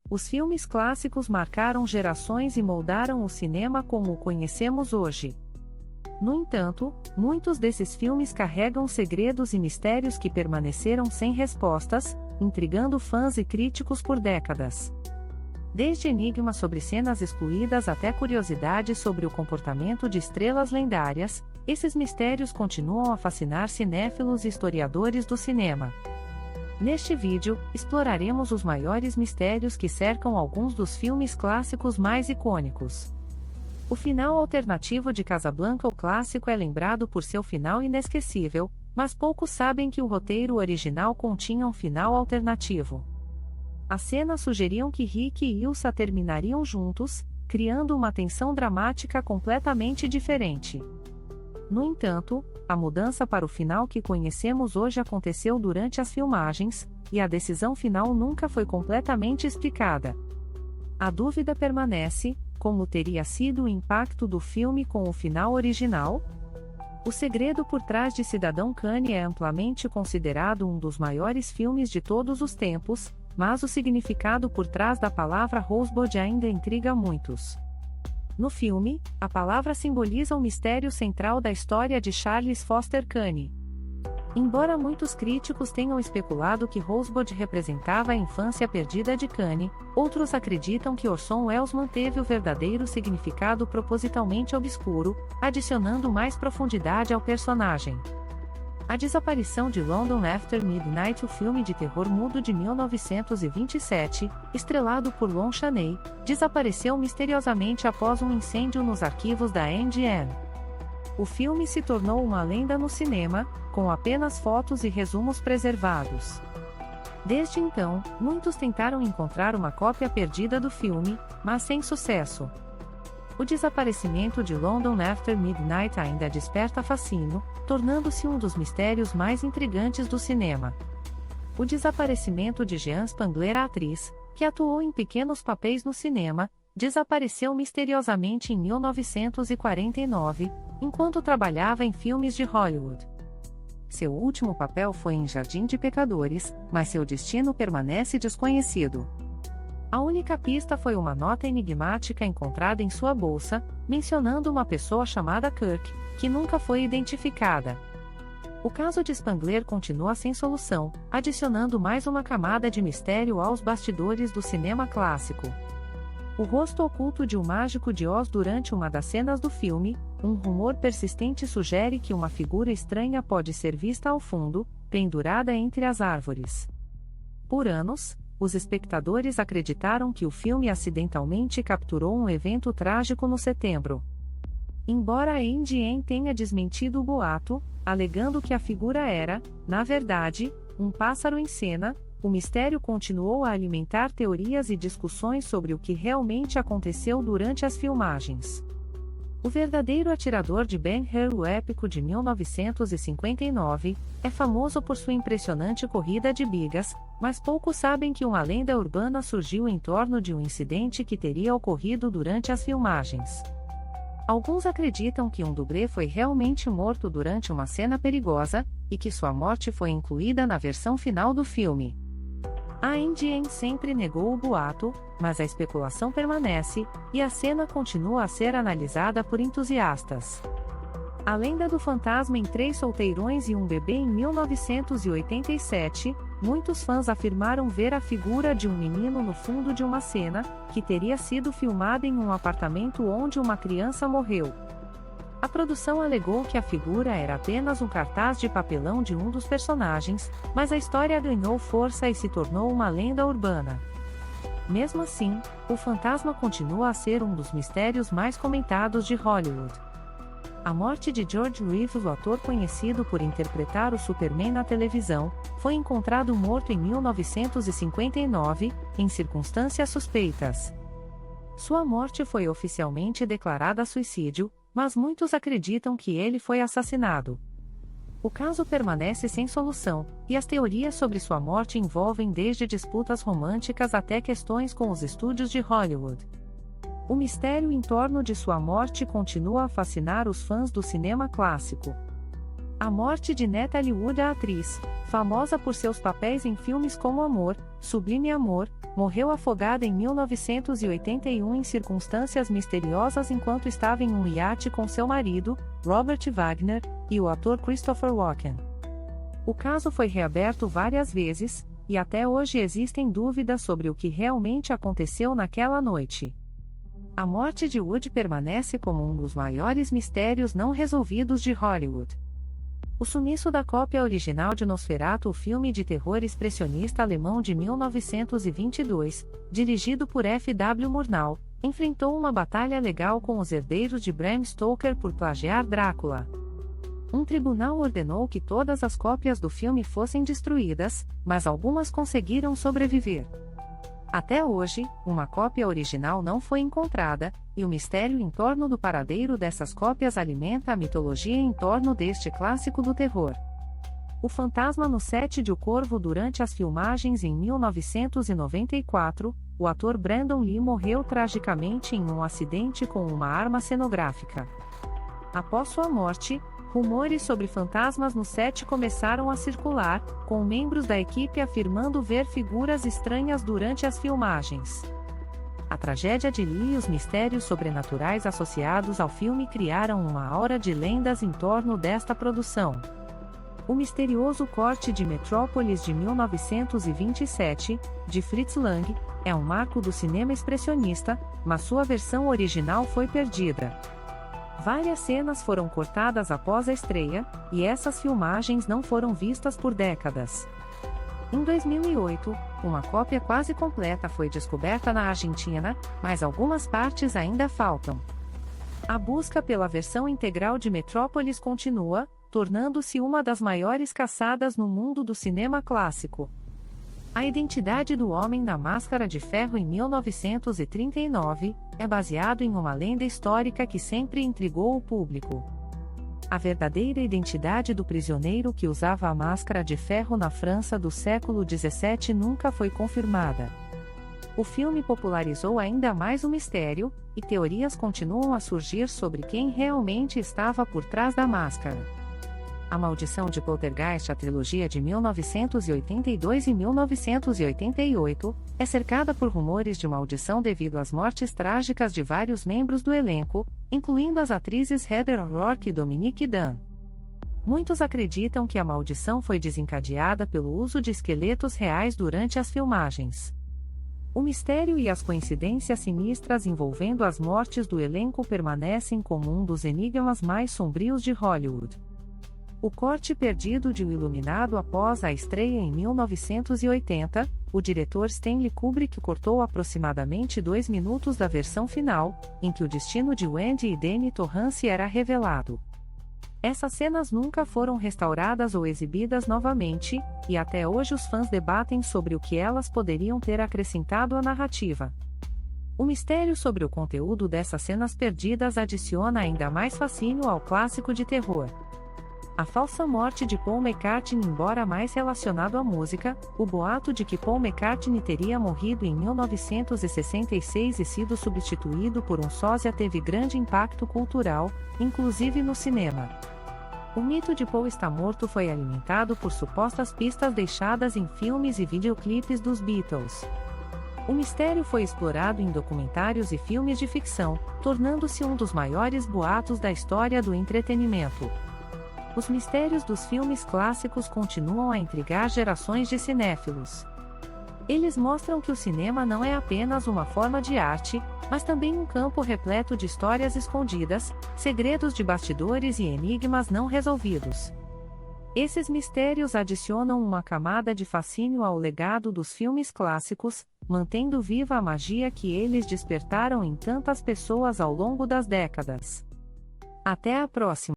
Os filmes clássicos marcaram gerações e moldaram o cinema como o conhecemos hoje. No entanto, muitos desses filmes carregam segredos e mistérios que permaneceram sem respostas, intrigando fãs e críticos por décadas. Desde enigmas sobre cenas excluídas até curiosidades sobre o comportamento de estrelas lendárias, esses mistérios continuam a fascinar cinéfilos e historiadores do cinema. Neste vídeo, exploraremos os maiores mistérios que cercam alguns dos filmes clássicos mais icônicos. O final alternativo de Casablanca, o clássico, é lembrado por seu final inesquecível, mas poucos sabem que o roteiro original continha um final alternativo. As cenas sugeriam que Rick e Ilsa terminariam juntos, criando uma tensão dramática completamente diferente. No entanto, a mudança para o final que conhecemos hoje aconteceu durante as filmagens, e a decisão final nunca foi completamente explicada. A dúvida permanece: como teria sido o impacto do filme com o final original? O segredo por trás de Cidadão Kane é amplamente considerado um dos maiores filmes de todos os tempos, mas o significado por trás da palavra Rosebud ainda intriga muitos. No filme, a palavra simboliza o mistério central da história de Charles Foster Kane. Embora muitos críticos tenham especulado que Rosebud representava a infância perdida de Kane, outros acreditam que Orson Welles manteve o verdadeiro significado propositalmente obscuro, adicionando mais profundidade ao personagem. A Desaparição de London After Midnight, o filme de terror mudo de 1927, estrelado por Lon Chaney, desapareceu misteriosamente após um incêndio nos arquivos da MGM. O filme se tornou uma lenda no cinema, com apenas fotos e resumos preservados. Desde então, muitos tentaram encontrar uma cópia perdida do filme, mas sem sucesso. O desaparecimento de London After Midnight ainda desperta fascínio, tornando-se um dos mistérios mais intrigantes do cinema. O desaparecimento de Jean Spangler, a atriz, que atuou em pequenos papéis no cinema, desapareceu misteriosamente em 1949, enquanto trabalhava em filmes de Hollywood. Seu último papel foi em Jardim de Pecadores, mas seu destino permanece desconhecido. A única pista foi uma nota enigmática encontrada em sua bolsa, mencionando uma pessoa chamada Kirk, que nunca foi identificada. O caso de Spangler continua sem solução, adicionando mais uma camada de mistério aos bastidores do cinema clássico. O rosto oculto de O Mágico de Oz durante uma das cenas do filme, um rumor persistente sugere que uma figura estranha pode ser vista ao fundo, pendurada entre as árvores. Por anos, os espectadores acreditaram que o filme acidentalmente capturou um evento trágico no setembro. Embora a MGM tenha desmentido o boato, alegando que a figura era, na verdade, um pássaro em cena, o mistério continuou a alimentar teorias e discussões sobre o que realmente aconteceu durante as filmagens. O verdadeiro atirador de Ben-Hur, o épico de 1959, é famoso por sua impressionante corrida de bigas, mas poucos sabem que uma lenda urbana surgiu em torno de um incidente que teria ocorrido durante as filmagens. Alguns acreditam que um dublê foi realmente morto durante uma cena perigosa, e que sua morte foi incluída na versão final do filme. A MGM sempre negou o boato, mas a especulação permanece, e a cena continua a ser analisada por entusiastas. A lenda do fantasma em Três Solteirões e um Bebê em 1987, muitos fãs afirmaram ver a figura de um menino no fundo de uma cena, que teria sido filmada em um apartamento onde uma criança morreu. A produção alegou que a figura era apenas um cartaz de papelão de um dos personagens, mas a história ganhou força e se tornou uma lenda urbana. Mesmo assim, o fantasma continua a ser um dos mistérios mais comentados de Hollywood. A morte de George Reeves, o ator conhecido por interpretar o Superman na televisão, foi encontrado morto em 1959, em circunstâncias suspeitas. Sua morte foi oficialmente declarada suicídio, mas muitos acreditam que ele foi assassinado. O caso permanece sem solução, e as teorias sobre sua morte envolvem desde disputas românticas até questões com os estúdios de Hollywood. O mistério em torno de sua morte continua a fascinar os fãs do cinema clássico. A morte de Natalie Wood, a atriz, famosa por seus papéis em filmes como Amor, Sublime Amor, morreu afogada em 1981 em circunstâncias misteriosas enquanto estava em um iate com seu marido, Robert Wagner, e o ator Christopher Walken. O caso foi reaberto várias vezes, e até hoje existem dúvidas sobre o que realmente aconteceu naquela noite. A morte de Wood permanece como um dos maiores mistérios não resolvidos de Hollywood. O sumiço da cópia original de Nosferatu, o filme de terror expressionista alemão de 1922, dirigido por F. W. Murnau, enfrentou uma batalha legal com os herdeiros de Bram Stoker por plagiar Drácula. Um tribunal ordenou que todas as cópias do filme fossem destruídas, mas algumas conseguiram sobreviver. Até hoje, uma cópia original não foi encontrada, e o mistério em torno do paradeiro dessas cópias alimenta a mitologia em torno deste clássico do terror. O fantasma no set de O Corvo. Durante as filmagens em 1994, o ator Brandon Lee morreu tragicamente em um acidente com uma arma cenográfica. Após sua morte, rumores sobre fantasmas no set começaram a circular, com membros da equipe afirmando ver figuras estranhas durante as filmagens. A tragédia de Lee e os mistérios sobrenaturais associados ao filme criaram uma aura de lendas em torno desta produção. O misterioso corte de Metrópolis de 1927, de Fritz Lang, é um marco do cinema expressionista, mas sua versão original foi perdida. Várias cenas foram cortadas após a estreia, e essas filmagens não foram vistas por décadas. Em 2008, uma cópia quase completa foi descoberta na Argentina, mas algumas partes ainda faltam. A busca pela versão integral de Metrópolis continua, tornando-se uma das maiores caçadas no mundo do cinema clássico. A Identidade do Homem na Máscara de Ferro, em 1939, é baseado em uma lenda histórica que sempre intrigou o público. A verdadeira identidade do prisioneiro que usava a máscara de ferro na França do século XVII nunca foi confirmada. O filme popularizou ainda mais o mistério, e teorias continuam a surgir sobre quem realmente estava por trás da máscara. A Maldição de Poltergeist, a trilogia de 1982 e 1988, é cercada por rumores de maldição devido às mortes trágicas de vários membros do elenco, incluindo as atrizes Heather O'Rourke e Dominique Dunne. Muitos acreditam que a maldição foi desencadeada pelo uso de esqueletos reais durante as filmagens. O mistério e as coincidências sinistras envolvendo as mortes do elenco permanecem como um dos enigmas mais sombrios de Hollywood. O corte perdido de O Iluminado. Após a estreia em 1980, o diretor Stanley Kubrick cortou aproximadamente 2 minutos da versão final, em que o destino de Wendy e Danny Torrance era revelado. Essas cenas nunca foram restauradas ou exibidas novamente, e até hoje os fãs debatem sobre o que elas poderiam ter acrescentado à narrativa. O mistério sobre o conteúdo dessas cenas perdidas adiciona ainda mais fascínio ao clássico de terror. A falsa morte de Paul McCartney. Embora mais relacionado à música, o boato de que Paul McCartney teria morrido em 1966 e sido substituído por um sósia teve grande impacto cultural, inclusive no cinema. O mito de Paul estar morto foi alimentado por supostas pistas deixadas em filmes e videoclipes dos Beatles. O mistério foi explorado em documentários e filmes de ficção, tornando-se um dos maiores boatos da história do entretenimento. Os mistérios dos filmes clássicos continuam a intrigar gerações de cinéfilos. Eles mostram que o cinema não é apenas uma forma de arte, mas também um campo repleto de histórias escondidas, segredos de bastidores e enigmas não resolvidos. Esses mistérios adicionam uma camada de fascínio ao legado dos filmes clássicos, mantendo viva a magia que eles despertaram em tantas pessoas ao longo das décadas. Até a próxima!